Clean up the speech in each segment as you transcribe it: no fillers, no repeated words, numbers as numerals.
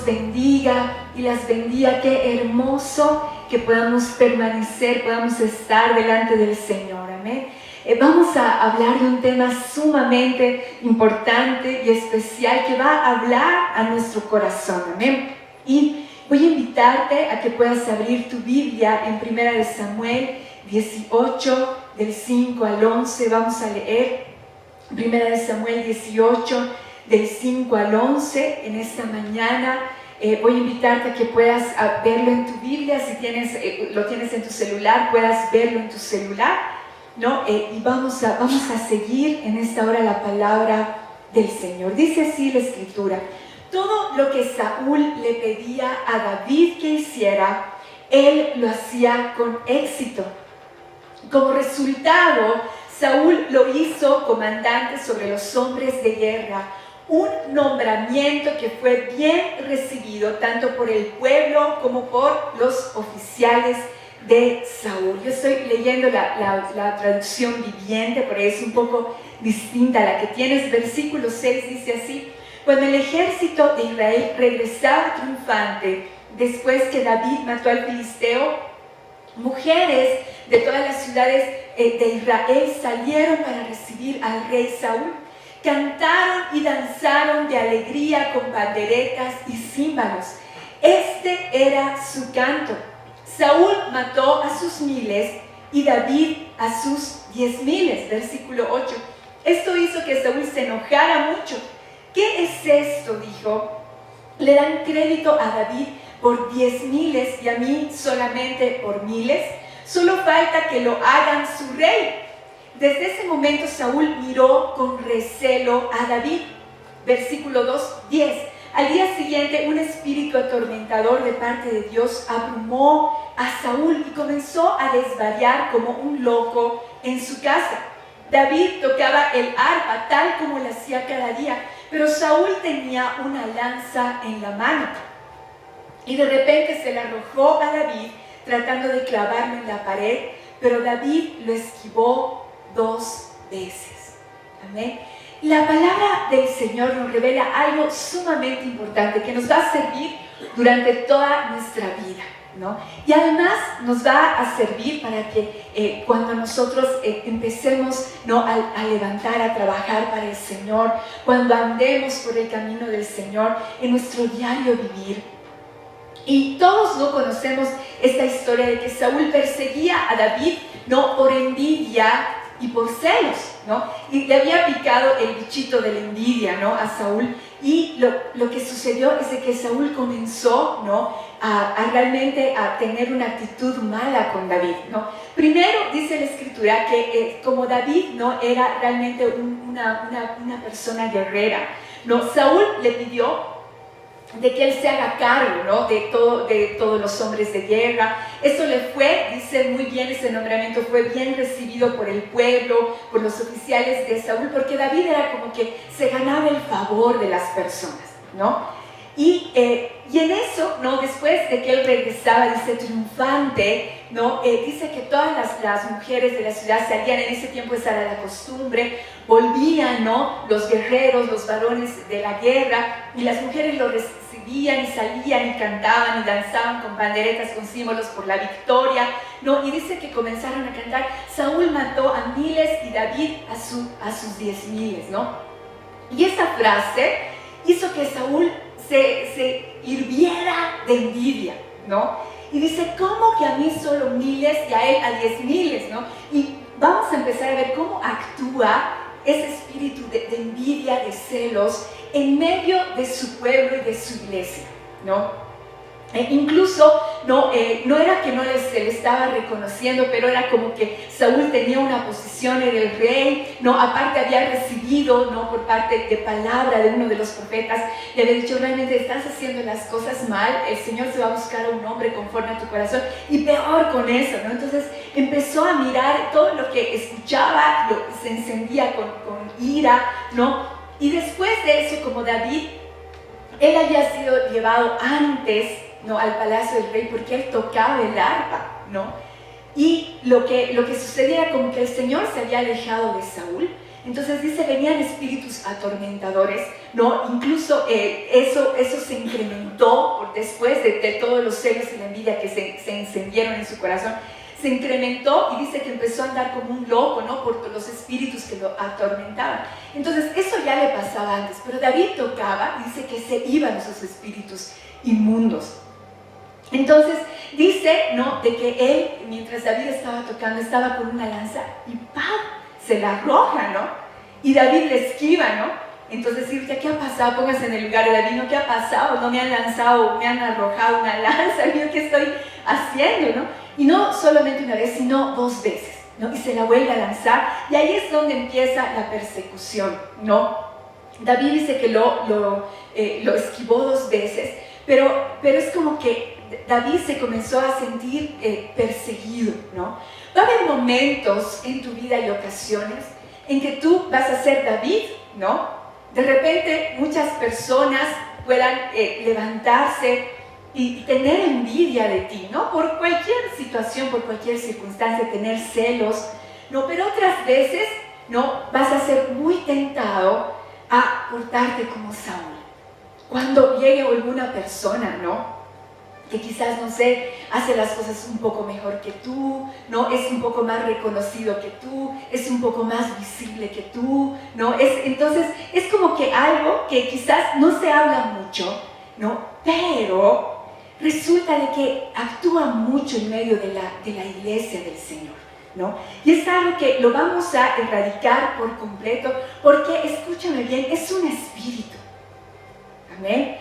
los bendiga y las bendiga. Qué hermoso que podamos permanecer, podamos estar delante del Señor. Amén. Vamos a hablar de un tema sumamente importante y especial que va a hablar a nuestro corazón. Amén. Y voy a invitarte a que puedas abrir tu Biblia en 1 Samuel 18, del 5 al 11. Vamos a leer 1 Samuel 18, del 5 al 11 en esta mañana. Voy a invitarte a que puedas verlo en tu Biblia. Si lo tienes en tu celular, puedas verlo en tu celular, ¿no? Y vamos a seguir en esta hora la palabra del Señor. Dice así la Escritura: todo lo que Saúl le pedía a David que hiciera, él lo hacía con éxito. Como resultado, Saúl lo hizo comandante sobre los hombres de guerra, un nombramiento que fue bien recibido tanto por el pueblo como por los oficiales de Saúl. Yo estoy leyendo la traducción viviente, por ahí es un poco distinta a la que tienes. Versículo 6 dice así: cuando el ejército de Israel regresaba triunfante, después que David mató al filisteo, mujeres de todas las ciudades de Israel salieron para recibir al rey Saúl. Cantaron y danzaron de alegría con panderetas y címbalos. Este era su canto. Saúl mató a sus 1000 y David a sus 10,000. Versículo 8. Esto hizo que Saúl se enojara mucho. ¿Qué es esto?, dijo. Le dan crédito a David por 10,000 y a mí solamente por 1000. Solo falta que lo hagan su rey. Desde ese momento Saúl miró con recelo a David. Versículo 10. Al día siguiente, un espíritu atormentador de parte de Dios abrumó a Saúl y comenzó a desvariar como un loco en su casa. David tocaba el arpa tal como lo hacía cada día, pero Saúl tenía una lanza en la mano. Y de repente se la arrojó a David, tratando de clavarlo en la pared, pero David lo esquivó 2 veces. Amén. La palabra del Señor nos revela algo sumamente importante que nos va a servir durante toda nuestra vida, ¿no? Y además nos va a servir para que cuando nosotros empecemos, ¿no?, a levantar, a trabajar para el Señor, cuando andemos por el camino del Señor en nuestro diario vivir. Y todos no conocemos esta historia de que Saúl perseguía a David, no por envidia y por celos, ¿no? Y le había picado el bichito de la envidia, ¿no?, a Saúl. Y lo que sucedió es de que Saúl comenzó, ¿no?, a realmente a tener una actitud mala con David, ¿no? Primero dice la Escritura que como David no era realmente una persona guerrera, ¿no?, Saúl le pidió de que él se haga cargo, ¿no?, de todos los hombres de guerra. Eso le fue, dice muy bien, ese nombramiento fue bien recibido por el pueblo, por los oficiales de Saúl, porque David era como que se ganaba el favor de las personas, ¿no? Y en eso, ¿no?, después de que él regresaba, dice, triunfante, ¿no?, dice que todas las mujeres de la ciudad salían. En ese tiempo esa era la costumbre, volvían, ¿no?, los guerreros, los varones de la guerra, y las mujeres lo recibían y salían y cantaban y danzaban con panderetas, con símbolos por la victoria, ¿no? Y dice que comenzaron a cantar: Saúl mató a 1000 y David a sus 10,000, ¿no? Y esa frase hizo que Saúl se hirviera de envidia, ¿no? Y dice: ¿cómo que a mí solo 1000 y a él a 10,000, ¿no? Y vamos a empezar a ver cómo actúa ese espíritu de envidia, de celos, en medio de su pueblo y de su iglesia, ¿no? Incluso no era que no se le estaba reconociendo, pero era como que Saúl tenía una posición en el rey, ¿no? Aparte había recibido, ¿no?, por parte de palabra de uno de los profetas, le había dicho: realmente estás haciendo las cosas mal, el Señor se va a buscar a un hombre conforme a tu corazón, y peor con eso, ¿no? Entonces empezó a mirar todo lo que escuchaba, se encendía con ira, ¿no? Y después de eso, como David, él había sido llevado antes, ¿no?, al palacio del rey, porque él tocaba el arpa, ¿no? Y lo que sucedía era como que el Señor se había alejado de Saúl, Entonces dice, venían espíritus atormentadores, ¿no? Incluso eso se incrementó después de todos los celos y la envidia que se encendieron en su corazón. Se incrementó y dice que empezó a andar como un loco, ¿no? Por los espíritus que lo atormentaban. Entonces eso ya le pasaba antes, pero David tocaba y dice que se iban esos espíritus inmundos. Entonces dice, ¿no? De que él, mientras David estaba tocando, estaba con una lanza y ¡pam! Se la arroja, ¿no? Y David le esquiva, ¿no? Entonces dice, ¿qué ha pasado? Póngase en el lugar de David, ¿no? ¿Qué ha pasado? No me han lanzado, me han arrojado una lanza, mira qué estoy haciendo, ¿no? Y no solamente una vez, sino 2 veces, ¿no? Y se la vuelve a lanzar, y ahí es donde empieza la persecución, ¿no? David dice que lo esquivó 2 veces, pero es como que David se comenzó a sentir perseguido, ¿no? Va a haber momentos en tu vida y ocasiones en que tú vas a ser David, ¿no? De repente muchas personas puedan levantarse y tener envidia de ti, ¿no? Por cualquier situación, por cualquier circunstancia, tener celos, ¿no? Pero otras veces, ¿no? Vas a ser muy tentado a portarte como Saúl. Cuando llegue alguna persona, ¿no? Que quizás, no sé, hace las cosas un poco mejor que tú, ¿no? Es un poco más reconocido que tú, es un poco más visible que tú, ¿no? Entonces, es como que algo que quizás no se habla mucho, ¿no? Pero resulta de que actúa mucho en medio de la iglesia del Señor, ¿no? Y es algo que lo vamos a erradicar por completo, porque, escúchame bien, es un espíritu. Amén.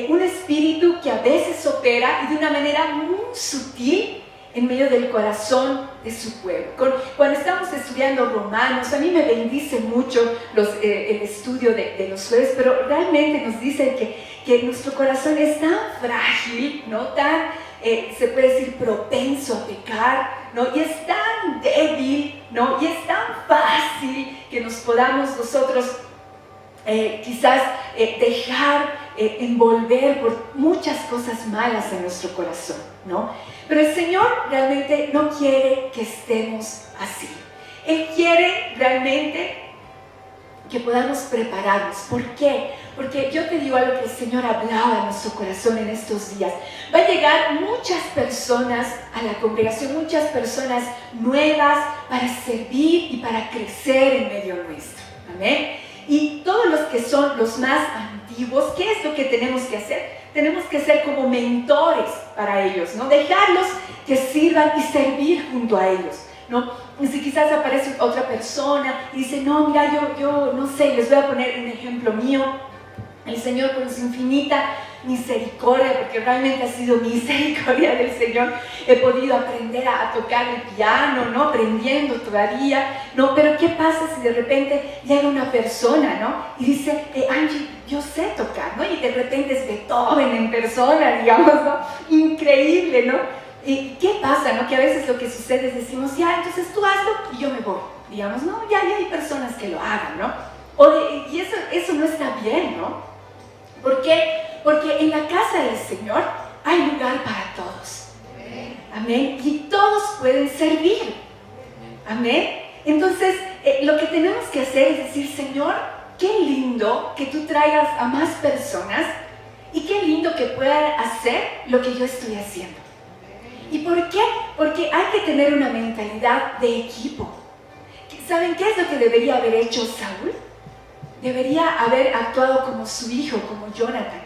Un espíritu que a veces opera y de una manera muy sutil en medio del corazón de su pueblo. Cuando estamos estudiando Romanos, a mí me bendice mucho el estudio de los jueves, pero realmente nos dice que nuestro corazón es tan frágil, ¿no? Tan, se puede decir, propenso a pecar, ¿no? Y es tan débil, ¿no? Y es tan fácil que nos podamos nosotros quizás dejar envolver por muchas cosas malas en nuestro corazón, ¿no? Pero el Señor realmente no quiere que estemos así. Él quiere realmente que podamos prepararnos. ¿Por qué? Porque yo te digo algo que el Señor hablaba en nuestro corazón en estos días. Va a llegar muchas personas a la congregación, muchas personas nuevas para servir y para crecer en medio nuestro. Amén. Y todos los que son los más antiguos, ¿qué es lo que tenemos que hacer? Tenemos que ser como mentores para ellos, ¿no? Dejarlos que sirvan y servir junto a ellos, ¿no? Y si quizás aparece otra persona y dice, no, mira, yo no sé, les voy a poner un ejemplo mío. El Señor, con su infinita misericordia, porque realmente ha sido misericordia del Señor, he podido aprender a tocar el piano, ¿no? Aprendiendo todavía, ¿no? Pero ¿qué pasa si de repente llega una persona, ¿no? Y dice, Angie, yo sé tocar, ¿no? Y de repente es Beethoven en persona, digamos, ¿no? Increíble, ¿no? ¿Y qué pasa, no? Que a veces lo que sucede es decimos, ya, entonces tú hazlo y yo me voy, digamos, ¿no? Ya hay personas que lo hagan, ¿no? Y eso no está bien, ¿no? ¿Por qué? Porque en la casa del Señor hay lugar para todos. Amén. Y todos pueden servir. Amén. Entonces, lo que tenemos que hacer es decir, Señor, qué lindo que tú traigas a más personas y qué lindo que puedan hacer lo que yo estoy haciendo. ¿Y por qué? Porque hay que tener una mentalidad de equipo. ¿Saben qué es lo que debería haber hecho Saúl? Debería haber actuado como su hijo, como Jonathan.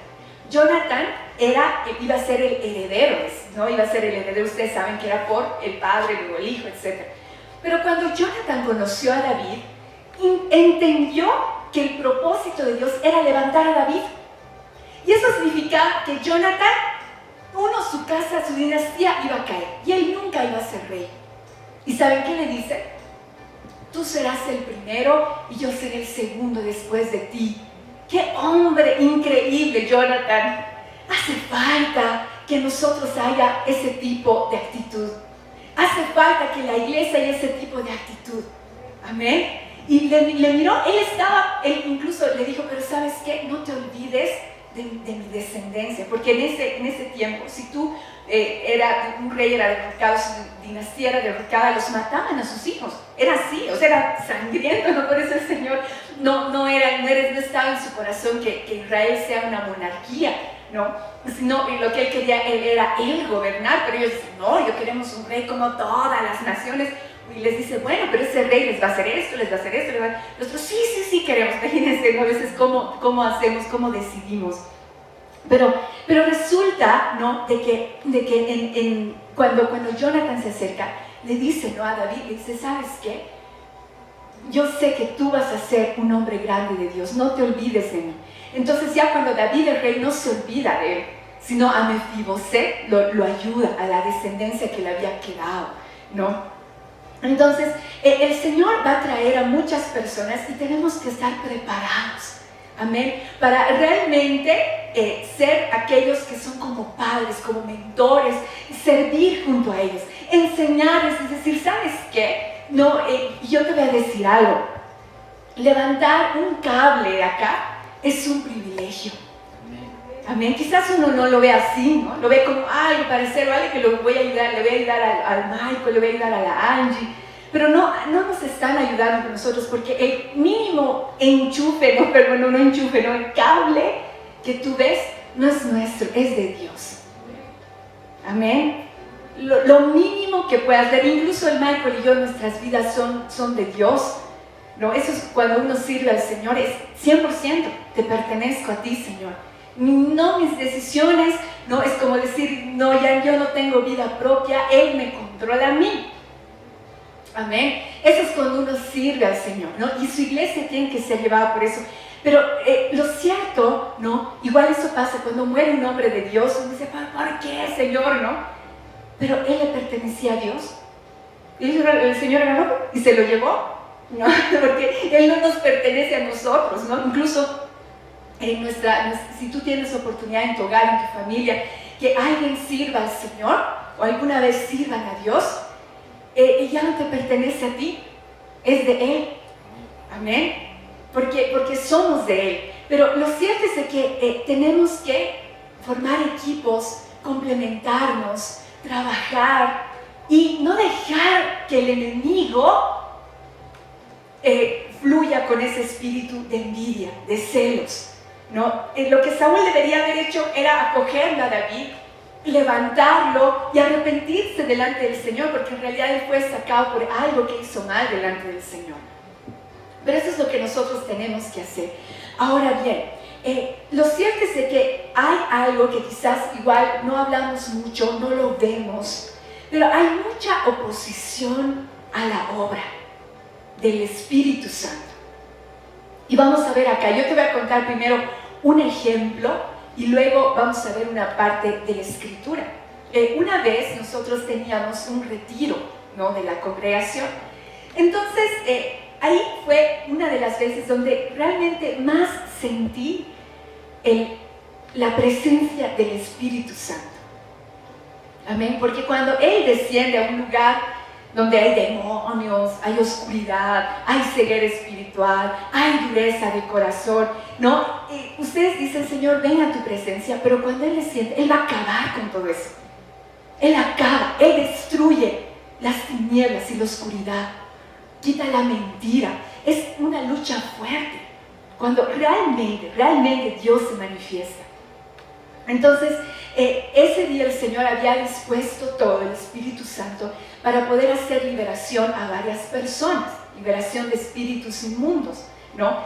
Jonathan iba a ser el heredero, ¿no? Iba a ser el heredero, ustedes saben que era por el padre, luego el hijo, etc. Pero cuando Jonathan conoció a David, entendió que el propósito de Dios era levantar a David. Y eso significaba que Jonathan, su casa, su dinastía iba a caer. Y él nunca iba a ser rey. ¿Y saben qué le dice? Tú serás el primero y yo seré el segundo después de ti. ¡Qué hombre increíble, Jonathan! Hace falta que nosotros haya ese tipo de actitud. Hace falta que la iglesia haya ese tipo de actitud. Amén. Y le miró, él incluso le dijo, pero ¿sabes qué? No te olvides de mi descendencia, porque en ese tiempo, si tú un rey era derrocado, su dinastía era derrocada, los mataban a sus hijos. Era así, o sea, era sangriento, ¿no? Por eso el Señor no estaba en su corazón que Israel sea una monarquía, ¿no? Sino lo que él quería era él gobernar, pero ellos dicen, no, yo queremos un rey como todas las naciones. Y les dice, bueno, pero ese rey les va a hacer esto, les va a hacer esto, nosotros sí queremos. Imagínense, ¿no? A veces cómo hacemos, cómo decidimos. Pero resulta, ¿no? de que cuando Jonathan se acerca, le dice, ¿no? a David, le dice, ¿sabes qué? Yo sé que tú vas a ser un hombre grande de Dios, no te olvides de mí. Entonces ya cuando David el rey no se olvida de él, sino a Mefiboset lo ayuda, a la descendencia que le había quedado, ¿no? Entonces, el Señor va a traer a muchas personas y tenemos que estar preparados, amén, para realmente ser aquellos que son como padres, como mentores, servir junto a ellos, enseñarles, es decir, ¿sabes qué? No, yo te voy a decir algo, levantar un cable de acá es un privilegio. Amén. Quizás uno no lo ve así, ¿no? Lo ve como algo parecer, vale, que le voy a ayudar al Michael, le voy a ayudar a la Angie, pero no nos están ayudando con nosotros porque el mínimo enchufe, el cable que tú ves no es nuestro, es de Dios. Amén. Lo mínimo que puedas ver, incluso el Michael y yo, nuestras vidas son de Dios, ¿no? Eso es cuando uno sirve al Señor, es 100%, te pertenezco a ti, Señor. No mis decisiones, no es como decir, no, ya yo no tengo vida propia, Él me controla a mí. Amén. Eso es cuando uno sirve al Señor, ¿no? Y su iglesia tiene que ser llevada por eso. Pero lo cierto, ¿no? Igual eso pasa cuando muere un hombre de Dios, uno dice, ¿por qué, Señor, no? Pero Él le pertenecía a Dios. Y el Señor agarró y se lo llevó, ¿no? Porque Él no nos pertenece a nosotros, ¿no? Incluso si tú tienes oportunidad en tu hogar, en tu familia, que alguien sirva al Señor o alguna vez sirvan a Dios, ya no te pertenece a ti, es de Él. Amén. Porque somos de Él. Pero lo cierto es que tenemos que formar equipos, complementarnos, trabajar y no dejar que el enemigo fluya con ese espíritu de envidia, de celos. ¿No? Lo que Saúl debería haber hecho era acogerlo a David, levantarlo y arrepentirse delante del Señor, porque en realidad él fue sacado por algo que hizo mal delante del Señor. Pero eso es lo que nosotros tenemos que hacer. Ahora bien, lo cierto es que hay algo que quizás igual no hablamos mucho, no lo vemos, pero hay mucha oposición a la obra del Espíritu Santo. Y vamos a ver acá, yo te voy a contar primero un ejemplo y luego vamos a ver una parte de la Escritura. Una vez nosotros teníamos un retiro, ¿no? de la congregación. Entonces, ahí fue una de las veces donde realmente más sentí la presencia del Espíritu Santo. Amén, porque cuando Él desciende a un lugar donde hay demonios, hay oscuridad, hay ceguera espiritual, hay dureza de corazón, ¿no? Y ustedes dicen, Señor, ven a tu presencia, pero cuando Él desciende, Él va a acabar con todo eso. Él acaba, Él destruye las tinieblas y la oscuridad, quita la mentira. Es una lucha fuerte, cuando realmente Dios se manifiesta. Entonces, ese día el Señor había dispuesto todo, el Espíritu Santo, para poder hacer liberación a varias personas, liberación de espíritus inmundos, ¿no?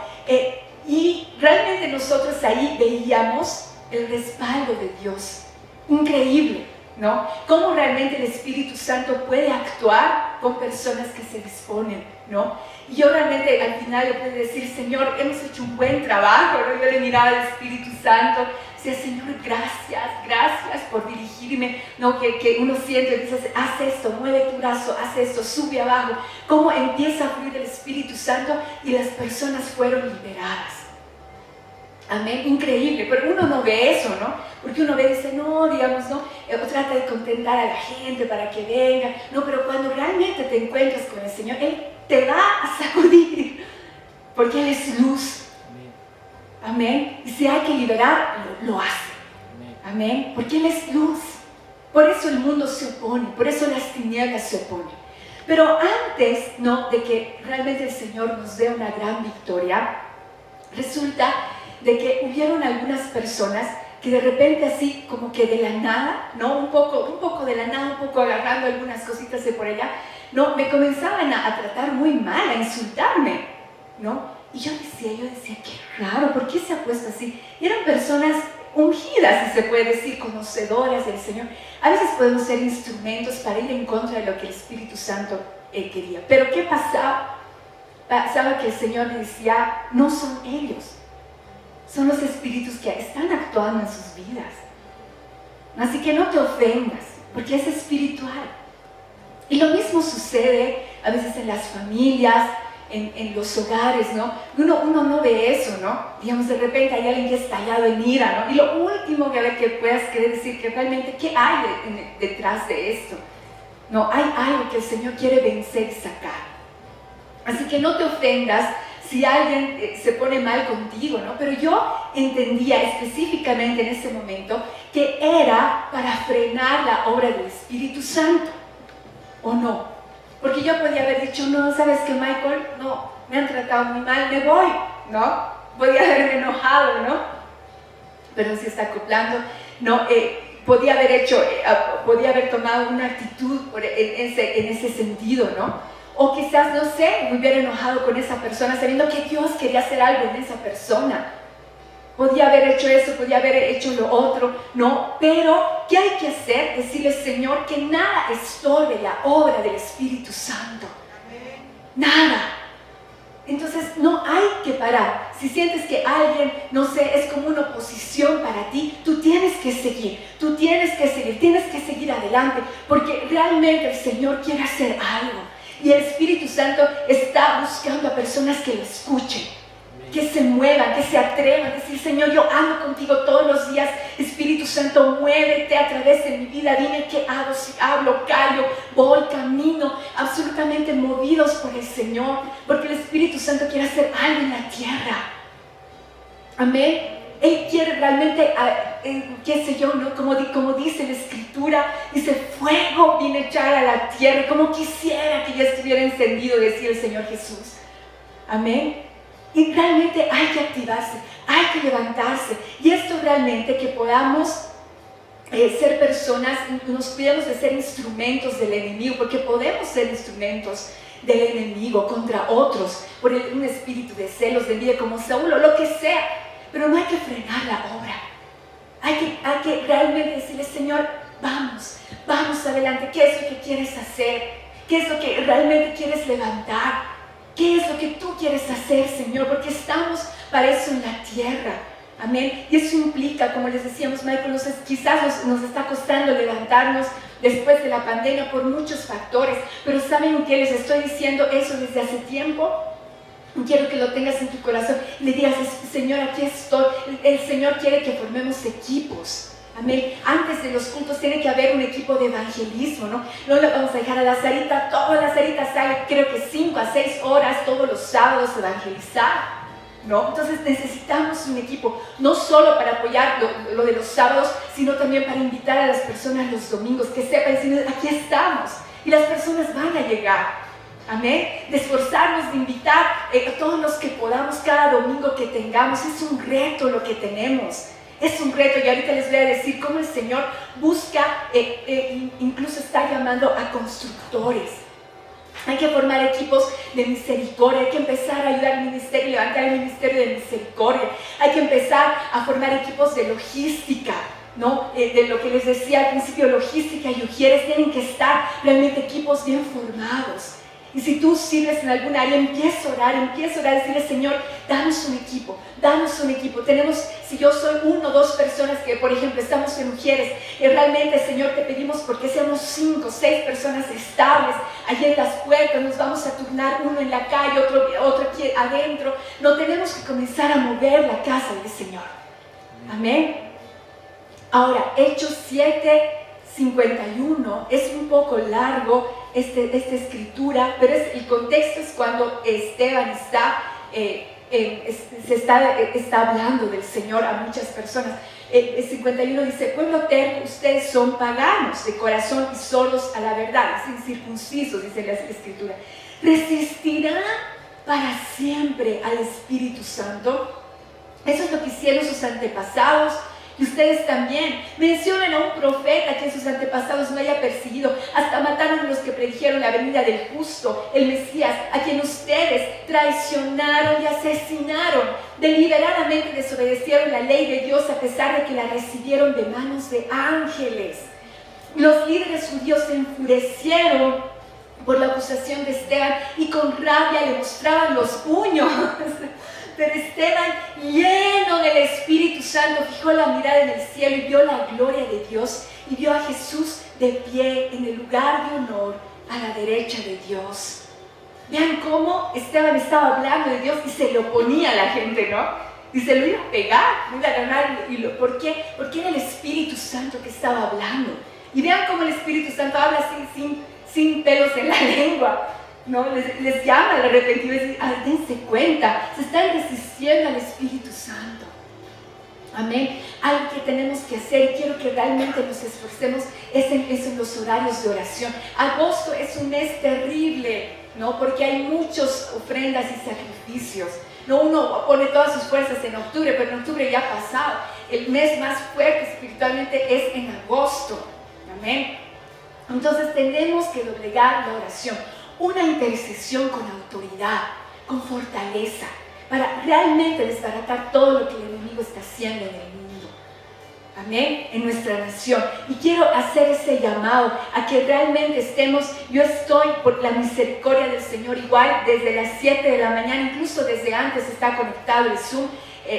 Y realmente nosotros ahí veíamos el respaldo de Dios, increíble, ¿no? Cómo realmente el Espíritu Santo puede actuar con personas que se disponen, ¿no? Y yo realmente al final le pude decir, Señor, hemos hecho un buen trabajo, ¿no? Yo le miraba al Espíritu Santo, decía, Señor, gracias por dirigirme, ¿no? Que uno siente, dices, haz esto, mueve tu brazo, haz esto, sube abajo, cómo empieza a fluir el Espíritu Santo y las personas fueron liberadas. Amén, increíble, pero uno no ve eso, ¿no? Porque uno ve y dice, no, digamos, no, trata de contentar a la gente para que venga, no, pero cuando realmente te encuentras con el Señor, Él te va a sacudir, porque Él es luz. Amén. Y si hay que liberar, lo hace. Amén. Porque Él es luz. Por eso el mundo se opone, por eso las tinieblas se oponen. Pero antes, ¿no?, de que realmente el Señor nos dé una gran victoria, resulta de que hubieron algunas personas que de repente así como que de la nada, ¿no?, un poco de la nada, un poco agarrando algunas cositas de por allá, ¿no?, me comenzaban a tratar muy mal, a insultarme, ¿no? Y yo decía, qué raro, ¿por qué se ha puesto así? Y eran personas ungidas, si se puede decir, conocedoras del Señor. A veces podemos ser instrumentos para ir en contra de lo que el Espíritu Santo quería. Pero ¿qué pasaba? Pasaba que el Señor me decía, no son ellos, son los espíritus que están actuando en sus vidas. Así que no te ofendas, porque es espiritual. Y lo mismo sucede a veces en las familias, en los hogares, ¿no? Uno no ve eso, ¿no? Digamos, de repente hay alguien que está estallado en ira, ¿no? Y lo último que puedas querer decir, que realmente, ¿qué hay detrás de esto? No, hay algo que el Señor quiere vencer y sacar. Así que no te ofendas si alguien se pone mal contigo, ¿no? Pero yo entendía específicamente en ese momento que era para frenar la obra del Espíritu Santo, ¿o no? Porque yo podía haber dicho, no, ¿sabes qué, Michael? No, me han tratado muy mal, me voy, ¿no? Podía haberme enojado, ¿no? Pero se está acoplando, ¿no? Podía haber tomado una actitud en ese sentido, ¿no? O quizás, no sé, me hubiera enojado con esa persona sabiendo que Dios quería hacer algo en esa persona. Podía haber hecho eso, podía haber hecho lo otro, ¿no? Pero, ¿qué hay que hacer? Decirle, Señor, que nada estorbe la obra del Espíritu Santo. Nada. Entonces, no hay que parar. Si sientes que alguien, no sé, es como una oposición para ti, tú tienes que seguir, tienes que seguir adelante, porque realmente el Señor quiere hacer algo. Y el Espíritu Santo está buscando a personas que lo escuchen, que se muevan, que se atrevan a decir, Señor, yo ando contigo todos los días. Espíritu Santo, muévete a través de mi vida, dime qué hago, si hablo, callo, voy, camino, absolutamente movidos por el Señor, porque el Espíritu Santo quiere hacer algo en la tierra. Amén. Él quiere realmente, qué sé yo, ¿no? Como dice la Escritura, dice, fuego viene a echar a la tierra, como quisiera que ya estuviera encendido, decía el Señor Jesús. Amén. Y realmente hay que activarse, hay que levantarse. Y esto realmente que podamos ser personas, nos cuidemos de ser instrumentos del enemigo, porque podemos ser instrumentos del enemigo contra otros, por un espíritu de celos, de envidia como Saúl o lo que sea. Pero no hay que frenar la obra. Hay que realmente decirle, Señor, vamos adelante. ¿Qué es lo que quieres hacer? ¿Qué es lo que realmente quieres levantar? ¿Qué es lo que tú quieres hacer, Señor? Porque estamos para eso en la tierra. Amén. Y eso implica, como les decíamos, Michael, quizás nos está costando levantarnos después de la pandemia por muchos factores. Pero ¿saben qué? Les estoy diciendo eso desde hace tiempo. Quiero que lo tengas en tu corazón y le digas, Señor, aquí estoy. El Señor quiere que formemos equipos. Amén. Antes de los cultos tiene que haber un equipo de evangelismo, ¿no? No le vamos a dejar a la Sarita, toda la Sarita sale, creo que 5 a 6 horas todos los sábados a evangelizar, ¿no? Entonces necesitamos un equipo, no solo para apoyar lo de los sábados, sino también para invitar a las personas los domingos, que sepan decir, aquí estamos, y las personas van a llegar. Amén. De esforzarnos, de invitar a todos los que podamos cada domingo que tengamos. Es un reto lo que tenemos. Es un reto, y ahorita les voy a decir cómo el Señor busca, incluso está llamando a constructores. Hay que formar equipos de misericordia, hay que empezar a ayudar al ministerio, levantar el ministerio de misericordia. Hay que empezar a formar equipos de logística, ¿no? De lo que les decía al principio, logística y ujieres, tienen que estar realmente equipos bien formados. Y si tú sirves en algún área, empieza a orar, decirle, Señor, danos un equipo. Tenemos, si yo soy 1 o 2 personas que, por ejemplo, estamos en mujeres, y realmente, Señor, te pedimos porque seamos 5 o 6 personas estables, allí en las puertas, nos vamos a turnar, uno en la calle, otro aquí adentro. No, tenemos que comenzar a mover la casa del Señor. Amén. Ahora, Hechos 7:51, es un poco largo esta escritura, pero el contexto es cuando Esteban está hablando del Señor a muchas personas. El 51 dice, pueblo terco, ustedes son paganos de corazón y sordos a la verdad, incircuncisos, dice la Escritura. ¿Resistirán para siempre al Espíritu Santo? Eso es lo que hicieron sus antepasados. Y ustedes también mencionan a un profeta que sus antepasados no haya perseguido, hasta mataron a los que predijeron la venida del justo, el Mesías, a quien ustedes traicionaron y asesinaron. Deliberadamente desobedecieron la ley de Dios a pesar de que la recibieron de manos de ángeles. Los líderes judíos se enfurecieron por la acusación de Esteban y con rabia le mostraban los puños. Pero Esteban, lleno del Espíritu Santo, fijó la mirada en el cielo y vio la gloria de Dios y vio a Jesús de pie en el lugar de honor a la derecha de Dios. Vean cómo Esteban estaba hablando de Dios y se le oponía a la gente, ¿no? Y se lo iba a pegar, lo iba a ganar. ¿Por qué? Porque era el Espíritu Santo que estaba hablando. Y vean cómo el Espíritu Santo habla sin pelos en la lengua. ¿No? Les llama al arrepentido y dice, dense cuenta, se están resistiendo al Espíritu Santo. Amén. Algo que tenemos que hacer, y quiero que realmente nos esforcemos, es en los horarios de oración. Agosto es un mes terrible, ¿no? Porque hay muchas ofrendas y sacrificios. No, uno pone todas sus fuerzas en octubre, pero en octubre ya ha pasado. El mes más fuerte espiritualmente es en agosto. Amén. Entonces tenemos que doblegar la oración. Una intercesión con autoridad, con fortaleza, para realmente desbaratar todo lo que el enemigo está haciendo en el mundo. Amén, en nuestra nación. Y quiero hacer ese llamado a que realmente estemos, yo estoy por la misericordia del Señor igual desde las 7 de la mañana, incluso desde antes está conectado el Zoom,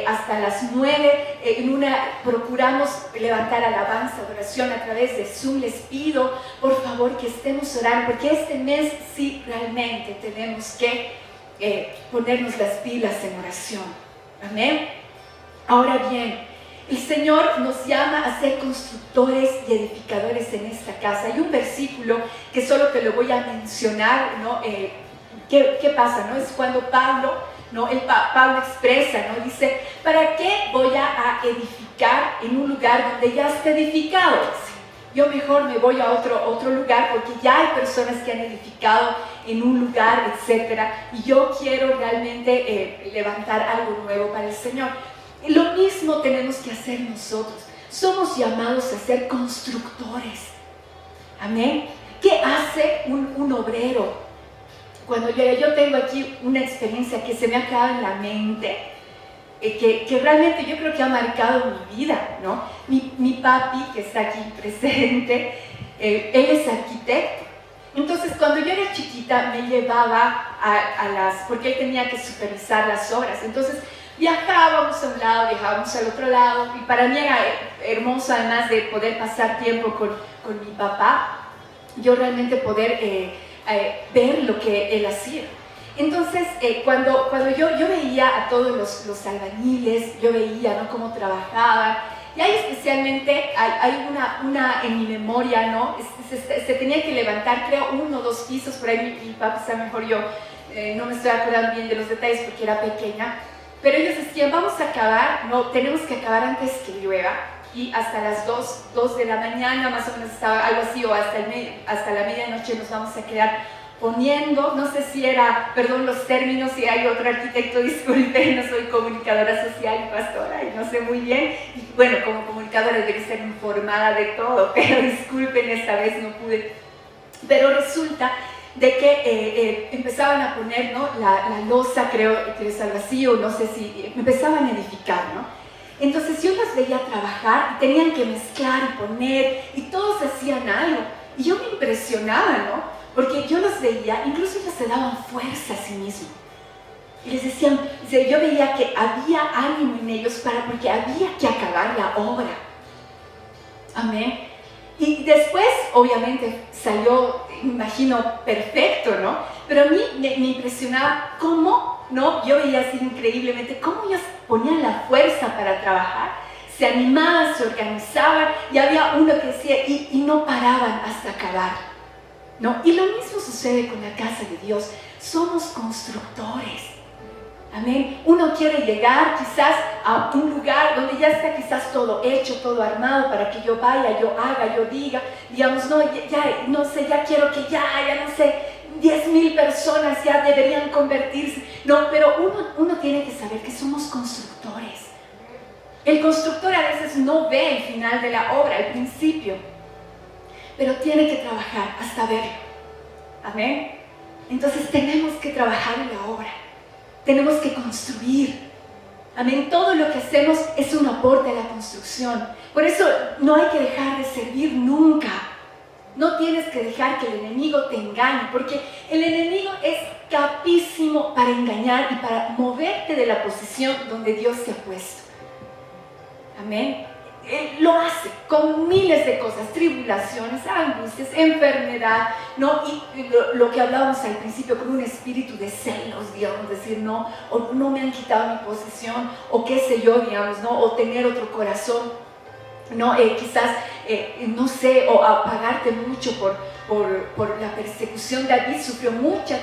hasta las 9, procuramos levantar alabanza, adoración a través de Zoom. Les pido, por favor, que estemos orando, porque este mes sí realmente tenemos que ponernos las pilas en oración. Amén. Ahora bien, el Señor nos llama a ser constructores y edificadores en esta casa. Hay un versículo que solo te lo voy a mencionar, ¿no? ¿Qué pasa? ¿No? Es cuando Pablo expresa, ¿no? Dice, ¿para qué voy a edificar en un lugar donde ya está edificado? Yo mejor me voy a otro lugar porque ya hay personas que han edificado en un lugar, etc. Y yo quiero realmente levantar algo nuevo para el Señor. Y lo mismo tenemos que hacer nosotros. Somos llamados a ser constructores. Amén. ¿Qué hace un obrero? Cuando yo tengo aquí una experiencia que se me ha quedado en la mente, que realmente yo creo que ha marcado mi vida, ¿no? Mi papi, que está aquí presente, él es arquitecto. Entonces, cuando yo era chiquita, me llevaba porque él tenía que supervisar las obras. Entonces, viajábamos a un lado, viajábamos al otro lado, y para mí era hermoso, además de poder pasar tiempo con mi papá, yo realmente poder ver lo que él hacía. Entonces, cuando yo veía a todos los albañiles, yo veía, ¿no?, cómo trabajaban, y hay especialmente, hay una en mi memoria, ¿no? Se tenía que levantar, creo, 1 o 2 pisos, por ahí mi papá está mejor, yo no me estoy acordando bien de los detalles porque era pequeña, pero ellos decían, vamos a acabar, no, tenemos que acabar antes que llueva, y hasta las 2 de la mañana, más o menos estaba algo así, o hasta la medianoche nos vamos a quedar poniendo, no sé si era, perdón los términos, si hay otro arquitecto, disculpe, no soy comunicadora social y pastora, y no sé muy bien, y bueno, como comunicadora debería estar informada de todo, pero disculpen, esta vez no pude. Pero resulta de que empezaban a poner, ¿no?, la losa, creo que es algo así, o no sé si, empezaban a edificar, ¿no? Entonces yo las veía trabajar y tenían que mezclar y poner, y todos hacían algo, y yo me impresionaba, ¿no? Porque yo los veía, incluso ellos se daban fuerza a sí mismos. Y les decían, yo veía que había ánimo en ellos porque había que acabar la obra. Amén. Y después, obviamente, salió, me imagino, perfecto, ¿no? Pero a mí me impresionaba cómo, ¿no? Yo veía así increíblemente cómo ellos ponían la fuerza para trabajar, se animaban, se organizaban, y había uno que decía, y no paraban hasta acabar, ¿no? Y lo mismo sucede con la casa de Dios. Somos constructores. Amén. Uno quiere llegar quizás a un lugar donde ya está quizás todo hecho, todo armado para que yo vaya, yo haga, yo diga, digamos, no, ya no sé, ya quiero que ya no sé, 10,000 personas ya deberían convertirse. No, pero uno tiene que saber que somos constructores. El constructor a veces no ve el final de la obra, el principio, pero tiene que trabajar hasta verlo. Amén. Entonces tenemos que trabajar en la obra. Tenemos que construir. Amén. Todo lo que hacemos es un aporte a la construcción. Por eso no hay que dejar de servir nunca. No tienes que dejar que el enemigo te engañe, porque el enemigo es capísimo para engañar y para moverte de la posición donde Dios te ha puesto. Amén. Él lo hace con miles de cosas, tribulaciones, angustias, enfermedad, ¿no? Y lo que hablábamos al principio, con un espíritu de celos, digamos, decir, no, o no me han quitado mi posesión, o qué sé yo, digamos, ¿no? O tener otro corazón, ¿no? Quizás, no sé, o apagarte mucho por la persecución. David sufrió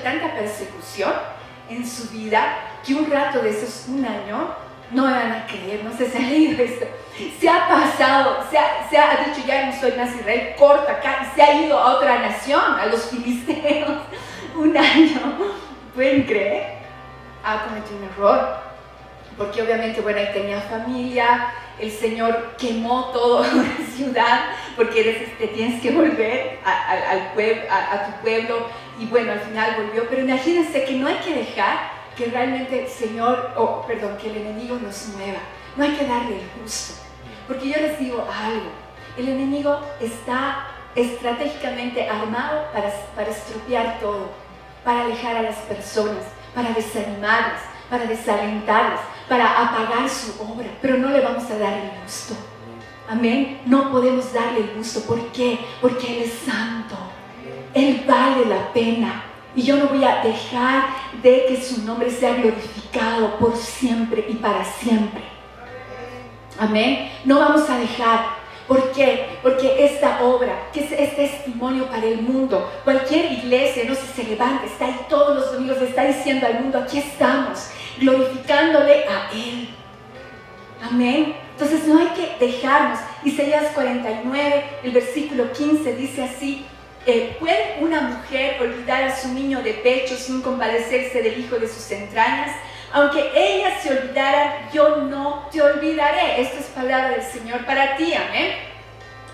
tanta persecución en su vida, que un rato de esos, un año, no me van a creer, no sé si han leído esto, se ha pasado, se ha dicho, ya no soy más Israel, corta acá, y se ha ido a otra nación, a los filisteos, un año. ¿Pueden creer? Ha cometido un error, porque obviamente, bueno, ahí tenía familia, el Señor quemó toda una ciudad, porque tienes que volver a tu pueblo, y bueno, al final volvió. Pero imagínense que no hay que dejar que realmente el Señor, que el enemigo nos mueva. No hay que darle el gusto, porque yo les digo algo, el enemigo está estratégicamente armado para estropear todo, para alejar a las personas, para desanimarlas, para desalentarlas, para apagar su obra, pero no le vamos a dar el gusto. Amén. No podemos darle el gusto. ¿Por qué? Porque Él es santo, Él vale la pena. Y yo no voy a dejar de que su nombre sea glorificado por siempre y para siempre. Amén. No vamos a dejar. ¿Por qué? Porque esta obra, que es testimonio para el mundo, cualquier iglesia, no sé, se levanta, está ahí todos los domingos, está diciendo al mundo, aquí estamos, glorificándole a Él. Amén. Entonces no hay que dejarnos. Isaías 49, el versículo 15 dice así: ¿puede una mujer olvidar a su niño de pecho sin compadecerse del hijo de sus entrañas? Aunque ellas se olvidaran, yo no te olvidaré. Esto es palabra del Señor para ti. Amén.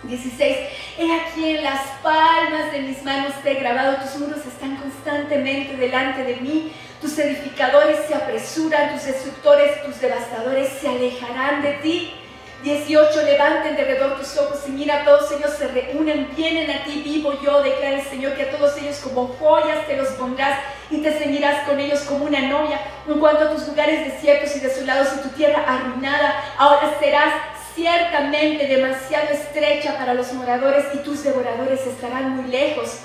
16. He aquí en las palmas de mis manos te he grabado, tus muros están constantemente delante de mí, tus edificadores se apresuran, tus destructores, tus devastadores se alejarán de ti. 18. Levanten alrededor tus ojos y mira, todos ellos se reúnen, vienen a ti, vivo yo, declara el Señor, que a todos ellos como joyas te los pondrás y te ceñirás con ellos como una novia. En cuanto a tus lugares desiertos y desolados y tu tierra arruinada, ahora serás ciertamente demasiado estrecha para los moradores y tus devoradores estarán muy lejos.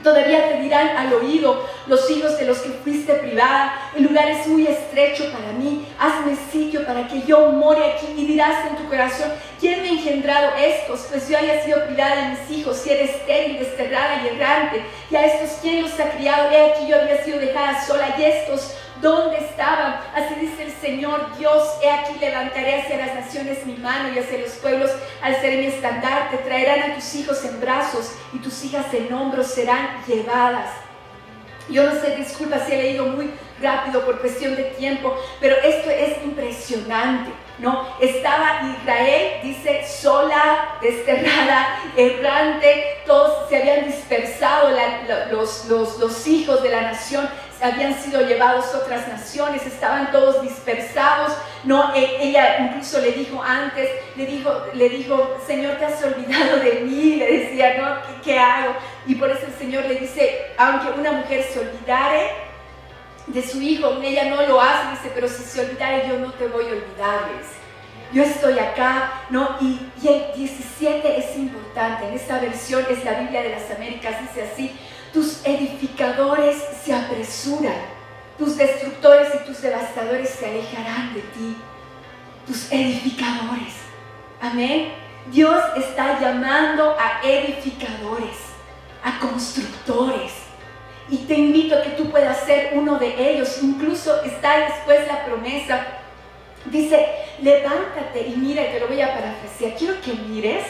Todavía te dirán al oído los hijos de los que fuiste privada: el lugar es muy estrecho para mí, hazme sitio para que yo more aquí. Y dirás en tu corazón: ¿quién me ha engendrado estos? Pues yo haya sido privada de mis hijos, si eres estéril, desterrada y errante. Y a estos, ¿quién los ha criado? He aquí, yo había sido dejada sola, y estos, ¿dónde estaban? Así dice el Señor Dios: he aquí levantaré hacia las naciones mi mano, y hacia los pueblos alzaré mi estandarte. Traerán a tus hijos en brazos y tus hijas en hombros serán llevadas. Yo no sé, disculpa si he leído muy rápido por cuestión de tiempo, pero esto es impresionante, ¿no? Estaba Israel, dice, sola, desterrada, errante, todos se habían dispersado, los hijos de la nación habían sido llevados a otras naciones, estaban todos dispersados, ¿no? Ella incluso le dijo antes, le dijo, Señor, te has olvidado de mí, le decía, ¿no? ¿Qué hago? Y por eso el Señor le dice, aunque una mujer se olvidare de su hijo, ella no lo hace, dice, pero si se olvidare, yo no te voy a olvidar, dice. Yo estoy acá, ¿no? Y el 17 es importante, en esta versión es la Biblia de las Américas, dice así: tus edificadores se apresuran, tus destructores y tus devastadores se alejarán de ti. Tus edificadores, amén. Dios está llamando a edificadores, a constructores. y te invito a que tú puedas ser uno de ellos. Incluso está después la promesa. Dice, levántate y mira, y te lo voy a parafrasear. Quiero que mires,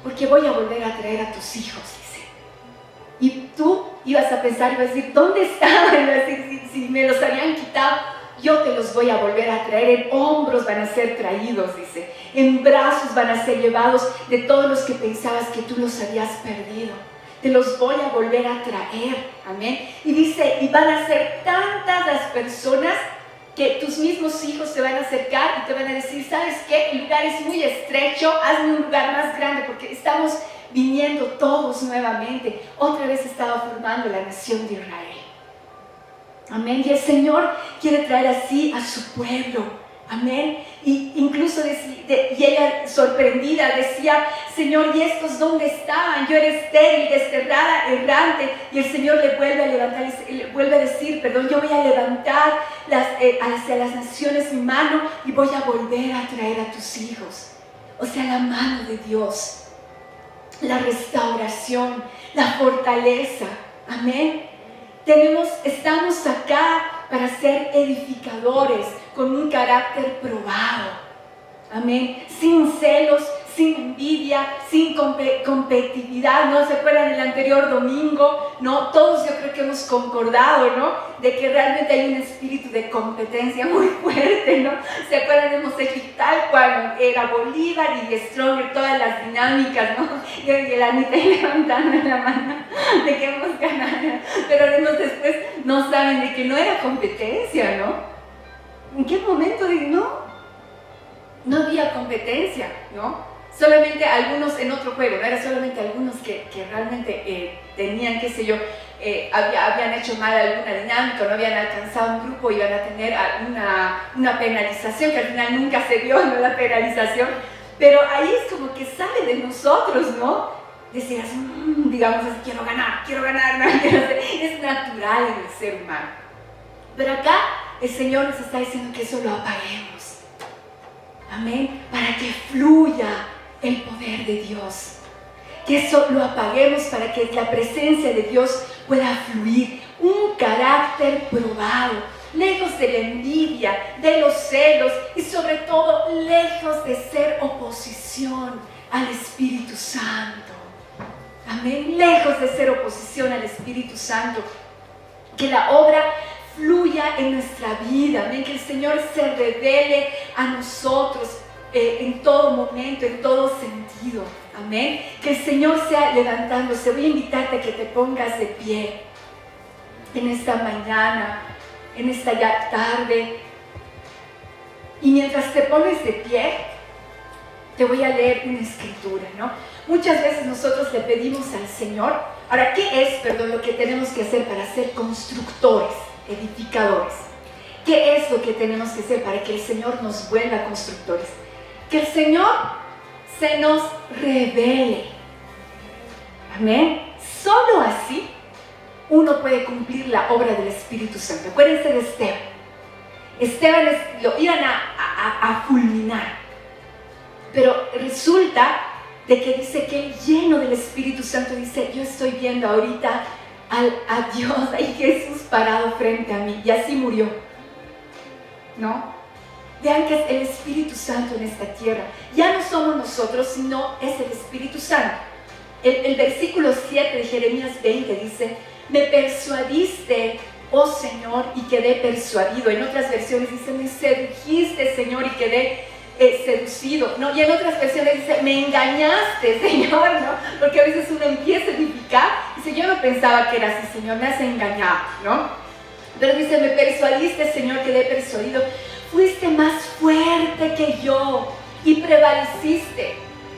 porque voy a volver a traer a tus hijos, dice. Y tú ibas a pensar, ibas a decir, ¿dónde estaban? Ibas a decir, si me los habían quitado, yo te los voy a volver a traer. En hombros van a ser traídos, dice. En brazos van a ser llevados de todos los que pensabas que tú los habías perdido. Te los voy a volver a traer, amén. Y dice, y van a ser tantas las personas que tus mismos hijos se van a acercar y te van a decir, ¿sabes qué? El lugar es muy estrecho, hazme un lugar más grande, porque estamos viniendo todos nuevamente. Otra vez estaba formando la nación de Israel. Amén. Y el Señor quiere traer así a su pueblo. Amén. Y incluso y ella sorprendida decía, Señor, ¿y estos dónde estaban? Yo era estéril, desterrada, errante. Y el Señor le vuelve a levantar, le vuelve a decir, perdón, yo voy a levantar hacia las naciones mi mano y voy a volver a traer a tus hijos. O sea, la mano de Dios, la restauración, la fortaleza. Amén. Estamos acá para ser edificadores con un carácter probado. Amén. Sin celos, sin envidia, sin competitividad. ¿No se acuerdan del anterior domingo? ¿No? Todos yo creo que hemos concordado, ¿no? De que realmente hay un espíritu de competencia muy fuerte, ¿no? ¿Se acuerdan? Hemos hecho tal cual era Bolívar y Stronger, todas las dinámicas, ¿no? Y el Anita levantando la mano de que hemos ganado. Pero después no saben de que no era competencia, ¿no? ¿En qué momento no había competencia, ¿no? Solamente algunos en otro juego, no era solamente algunos que realmente tenían, qué sé yo, habían hecho mal alguna dinámica, no habían alcanzado un grupo, iban a tener una penalización, que al final nunca se dio, ¿no? La penalización, pero ahí es como que sale de nosotros, ¿no? Decir así, digamos así, quiero ganar, ¿no? Es natural en el ser humano. Pero acá el Señor nos está diciendo que eso lo apaguemos. Amén. Para que fluya el poder de Dios. Que eso lo apaguemos para que la presencia de Dios pueda fluir. Un carácter probado, lejos de la envidia, de los celos y sobre todo lejos de ser oposición al Espíritu Santo. Amén. Lejos de ser oposición al Espíritu Santo. Que la obra fluya en nuestra vida. Amén. Que el Señor se revele a nosotros en todo momento, en todo sentido. Amén. Que el Señor sea levantándose. Voy a invitarte a que te pongas de pie en esta mañana, en esta ya tarde. Y mientras te pones de pie, te voy a leer una escritura, ¿no? Muchas veces nosotros le pedimos al Señor, ahora, ¿qué es, lo que tenemos que hacer para ser constructores, edificadores? ¿Qué es lo que tenemos que hacer para que el Señor nos vuelva constructores? Que el Señor se nos revele. Amén. Solo así uno puede cumplir la obra del Espíritu Santo. Acuérdense de Esteban. Esteban lo iban a fulminar. Pero resulta de que dice que él, lleno del Espíritu Santo, dice, yo estoy viendo ahorita a Dios, a Jesús parado frente a mí. Y así murió. ¿No? Vean que es el Espíritu Santo en esta tierra. Ya no somos nosotros, sino es el Espíritu Santo. El versículo 7 de Jeremías 20 dice, me persuadiste, oh Señor, y quedé persuadido. En otras versiones dice, me sedujiste, Señor, y quedé seducido, ¿no? Y en otras versiones dice, me engañaste, Señor, ¿no? Porque a veces uno empieza a edificar y dice, yo no pensaba que era así, Señor, me has engañado, ¿no? Pero dice, me persuadiste, Señor, quedé persuadido. Fuiste más fuerte que yo y prevaleciste,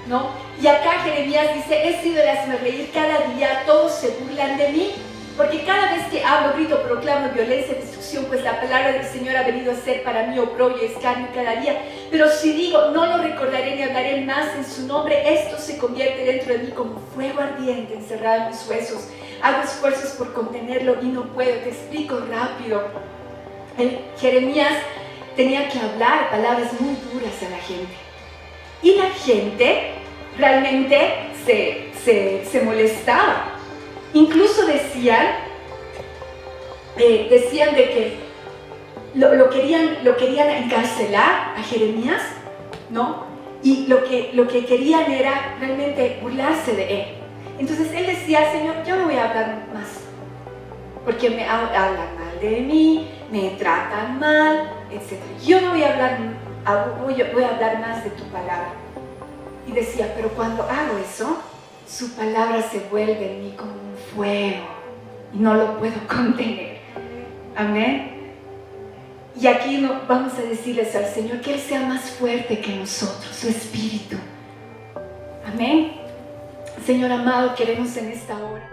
¿no? Y acá Jeremías dice, he sido el hazmerreír cada día, todos se burlan de mí. Porque cada vez que hablo, grito, proclamo violencia y destrucción, pues la palabra del Señor ha venido a ser para mí oprobio y escarnio cada día. Pero si digo, no lo recordaré ni hablaré más en su nombre, esto se convierte dentro de mí como fuego ardiente encerrado en mis huesos. Hago esfuerzos por contenerlo y no puedo. Te explico rápido. Jeremías tenía que hablar palabras muy duras a la gente. Y la gente realmente se molestaba. Incluso decían decían de que lo querían encarcelar a Jeremías, ¿no? Y lo que querían era realmente burlarse de él. Entonces él decía: Señor, yo no voy a hablar más, porque me hablan mal de mí, me tratan mal, etc. Yo no voy a hablar más de tu palabra. Y decía: pero cuando hago eso, su palabra se vuelve en mí como un fuego y no lo puedo contener. Amén. Y aquí vamos a decirles al Señor que Él sea más fuerte que nosotros, su Espíritu. Amén. Señor amado, queremos en esta hora